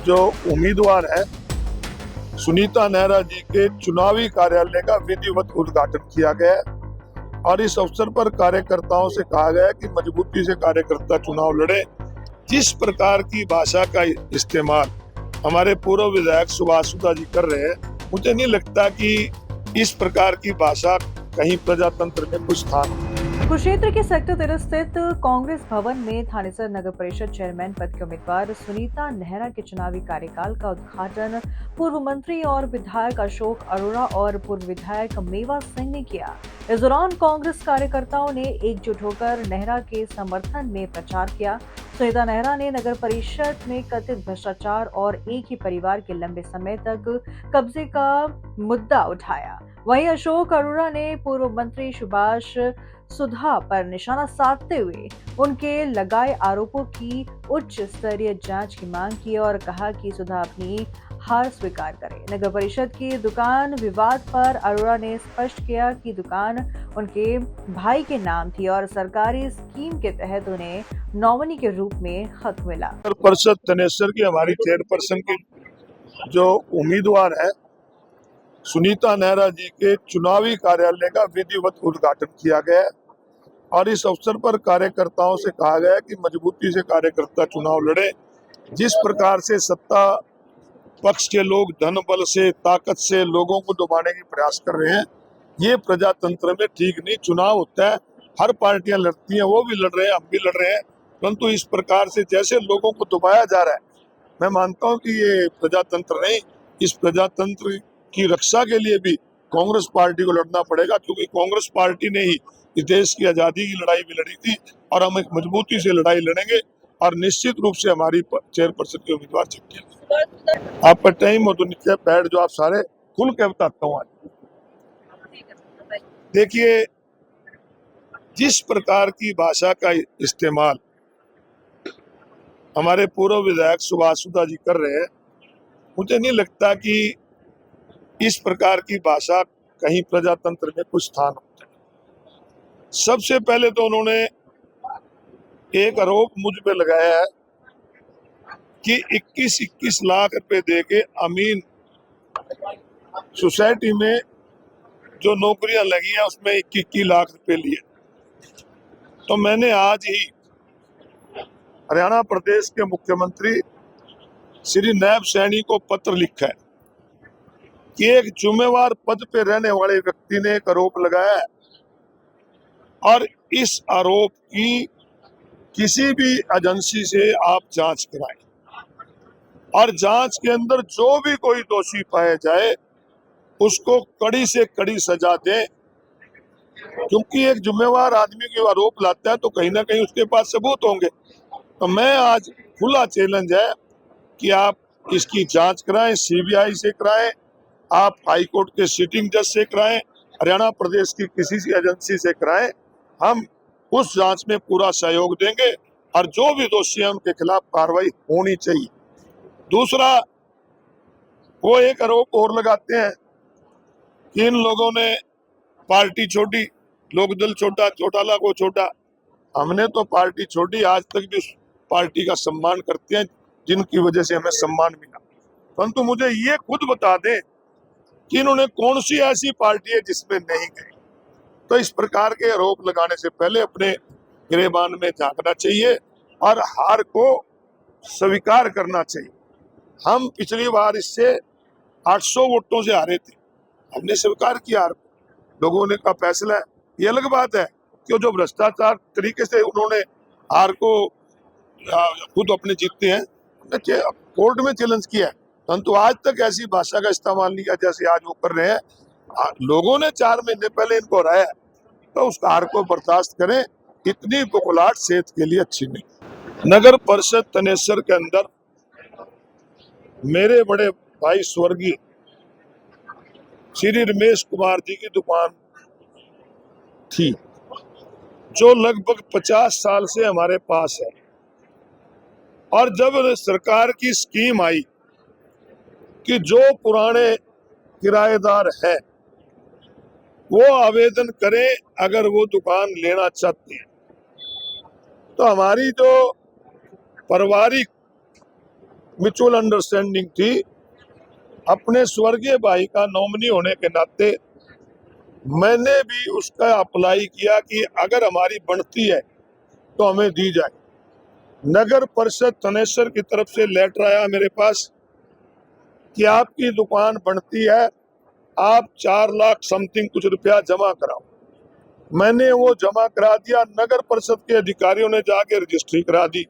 जो उम्मीदवार है सुनीता नेहरा जी के चुनावी कार्यालय का विधिवत उद्घाटन किया गया है और इस अवसर पर कार्यकर्ताओं से कहा गया कि मजबूती से कार्यकर्ता चुनाव लड़े। जिस प्रकार की भाषा का इस्तेमाल हमारे पूर्व विधायक सुभाष सुधा जी कर रहे हैं, मुझे नहीं लगता कि इस प्रकार की भाषा कहीं प्रजातंत्र में कुछ स्थान हो। कुरुक्षेत्र के सेक्टर 13 स्थित कांग्रेस भवन में थानेसर नगर परिषद चेयरमैन पद के उम्मीदवार सुनीता नेहरा के चुनावी कार्यकाल का उद्घाटन पूर्व मंत्री और विधायक अशोक अरोड़ा और पूर्व विधायक मेवा सिंह ने किया। इस दौरान कांग्रेस कार्यकर्ताओं ने एकजुट होकर नेहरा के समर्थन में प्रचार किया। सुनीता नेहरा ने नगर परिषद में कथित भ्रष्टाचार और एक ही परिवार के लंबे समय तक कब्जे का मुद्दा उठाया। वहीं अशोक अरोड़ा ने पूर्व मंत्री सुभाष सुधा पर निशाना साधते हुए उनके लगाए आरोपों की उच्च स्तरीय जांच की मांग की और कहा कि सुधा अपनी हार स्वीकार करे। नगर परिषद की दुकान विवाद पर अरोड़ा ने स्पष्ट किया कि दुकान उनके भाई के नाम थी और सरकारी स्कीम के तहत उन्हें नॉमिनी के रूप में हक मिला। नगर परिषद थानेसर की हमारी चेयरपर्सन की जो उम्मीदवार है सुनीता नेहरा जी के चुनावी कार्यालय का विधिवत उद्घाटन किया गया है और इस अवसर पर कार्यकर्ताओं से कहा गया कि मजबूती से कार्यकर्ता चुनाव लड़े। जिस प्रकार से सत्ता पक्ष के लोग धन बल से, ताकत से लोगों को दबाने की प्रयास कर रहे हैं, ये प्रजातंत्र में ठीक नहीं। चुनाव होता है, हर पार्टियां लड़ती हैं, वो भी लड़ रहे हैं, हम भी लड़ रहे हैं, परंतु इस प्रकार से जैसे लोगों को दबाया जा रहा है, मैं मानता हूं कि ये प्रजातंत्र नहीं। इस प्रजातंत्र की रक्षा के लिए भी कांग्रेस पार्टी को लड़ना पड़ेगा, क्योंकि कांग्रेस पार्टी ने ही इस देश की आजादी की लड़ाई भी लड़ी थी और हम एक मजबूती से लड़ाई लड़ेंगे और निश्चित रूप से हमारी चेयरपर्सन के उम्मीदवार जीतेंगे। आपका टाइम हो तो नीचे बैठ जो, आप सारे खुल के बताता हूँ। आज देखिए, जिस प्रकार की भाषा का इस्तेमाल हमारे पूर्व विधायक सुभाष सुधा जी कर रहे हैं, मुझे नहीं लगता कि इस प्रकार की भाषा कहीं प्रजातंत्र में कुछ स्थान होता है। सबसे पहले तो उन्होंने एक आरोप मुझ पे लगाया है कि 21 लाख रुपए देके अमीन सोसाइटी में जो नौकरियां लगी हैं उसमें 21 लाख रुपए लिए। तो मैंने आज ही हरियाणा प्रदेश के मुख्यमंत्री श्री नायब सैनी को पत्र लिखा है कि एक जिम्मेवार पद पे रहने वाले व्यक्ति ने एक आरोप लगाया है और इस आरोप की किसी भी एजेंसी से आप जांच कराएं और जांच के अंदर जो भी कोई दोषी पाया जाए उसको कड़ी से कड़ी सजा दें, क्योंकि एक जिम्मेवार आदमी के आरोप लाता है तो कहीं ना कहीं उसके पास सबूत होंगे। तो मैं आज खुला चैलेंज है कि आप इसकी जांच कराएं, सीबीआई से कराएं, आप हाई कोर्ट के सिटिंग जज से कराएं, हरियाणा प्रदेश की किसी एजेंसी से कराएं। हम उस जांच में पूरा सहयोग देंगे और जो भी दोषी है उनके खिलाफ कार्रवाई होनी चाहिए। दूसरा, वो एक आरोप और लगाते हैं कि इन लोगों ने पार्टी छोड़ी, लोकदल छोड़ा, चौटाला को छोड़ा। हमने तो पार्टी छोड़ी, आज तक भी उस पार्टी का सम्मान करते हैं जिनकी वजह से हमें सम्मान मिला, परंतु मुझे ये खुद बता दें कि इन्होंने कौन सी ऐसी पार्टी है जिसमें नहीं गए। तो इस प्रकार के आरोप लगाने से पहले अपने गिरेबान में झांकना चाहिए और हार को स्वीकार करना चाहिए। हम पिछली बार इससे 800 वोटों से हारे थे, हमने स्वीकार किया हार को। लोगों ने का फैसला है, ये अलग बात है कि जो भ्रष्टाचार तरीके से उन्होंने हार को खुद अपने जीतते हैं, कोर्ट में चैलेंज किया है, परंतु आज तक ऐसी भाषा का इस्तेमाल नहीं किया जैसे आज वो कर रहे हैं। लोगों ने 4 महीने पहले इनको हराया, तो उस हार को बर्दाश्त करें। इतनी बुखलाहट सेहत के लिए अच्छी नहीं। नगर परिषद थानेसर के अंदर मेरे बड़े भाई स्वर्गीय श्री रमेश कुमार जी की दुकान थी, जो लगभग 50 साल से हमारे पास है। और जब सरकार की स्कीम आई कि जो पुराने किराएदार है वो आवेदन करें अगर वो दुकान लेना चाहते हैं, तो हमारी जो पारिवारिक म्यूचुअल अंडरस्टैंडिंग थी। अपने स्वर्गीय भाई का नॉमिनी होने के नाते मैंने भी उसका अप्लाई किया कि अगर हमारी बनती है तो हमें दी जाए। नगर परिषद थनेसर की तरफ से लेटर आया मेरे पास कि आपकी दुकान बनती है, आप 4 लाख समथिंग कुछ रुपया जमा कराओ। मैंने वो जमा करा दिया। नगर परिषद के अधिकारियों ने जाके रजिस्ट्री करा दी।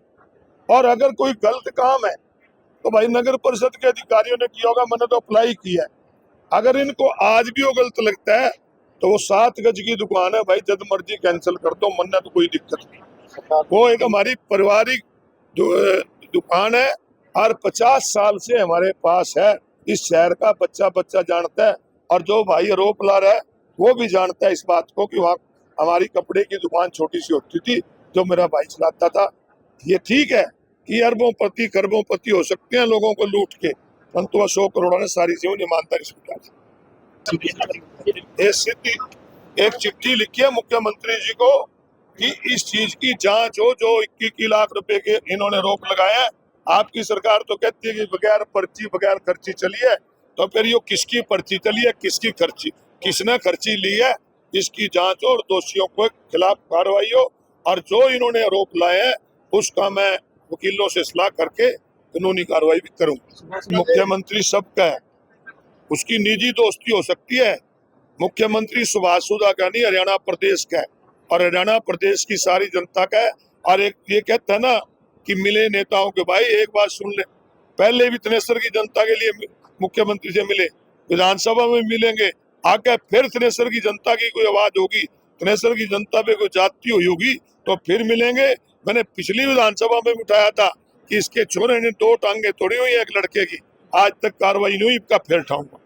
और अगर कोई गलत काम है तो भाई नगर परिषद के अधिकारियों ने किया होगा, मैंने तो अप्लाई किया है। अगर इनको आज भी वो गलत लगता है तो वो 7 गज की दुकान है भाई, जब मर्जी कैंसिल कर दो, मन तो कोई दिक्कत नहीं। वो एक हमारी पारिवारिक दुकान है और 50 साल से हमारे पास है। इस शहर का बच्चा बच्चा जानता है और जो भाई आरोप ला रहा है वो भी जानता है इस बात को कि वहाँ हमारी कपड़े की दुकान छोटी सी होती थी जो मेरा भाई चलाता था। ये ठीक है कि अरबों पति हो सकते हैं लोगों को लूट के, परंतु 100 करोड़ ने सारी जीवन ईमानदारी से उठाई। ये सीधी एक चिट्ठी लिखी है मुख्यमंत्री जी को कि इस चीज की जांच हो, जो 21 लाख रुपए के इन्होंने रोक लगाया है। आपकी सरकार तो कहती है कि बगैर पर्ची बगैर खर्ची चली है, तो फिर ये किसकी पर्ची चली है, किसकी खर्ची, किसने खर्ची ली है, इसकी जांच हो और दोषियों के खिलाफ कार्रवाई हो। और जो इन्होंने आरोप लाए हैं उसका मैं वकीलों से सलाह करके कानूनी कार्रवाई भी करूंगा। मुख्यमंत्री सबका है, उसकी निजी दोस्ती हो सकती है। मुख्यमंत्री सुभाष सुधा का नहीं, हरियाणा प्रदेश का है और हरियाणा प्रदेश की सारी जनता का है। और एक ये कहता है ना कि मिले नेताओं के भाई, एक बात सुन ले, पहले भी थनेसर की जनता के लिए मुख्यमंत्री से मिले, विधानसभा में मिलेंगे, आगे फिर थनेसर की जनता की कोई आवाज होगी, थनेसर की जनता पे कोई जाती हुई होगी तो फिर मिलेंगे। मैंने पिछली विधानसभा में उठाया था कि इसके छोरे ने 2 टांगे तोड़ी हुई है एक लड़के की, आज तक कार्रवाई नहीं हुई, इसका फिर उठाऊंगा।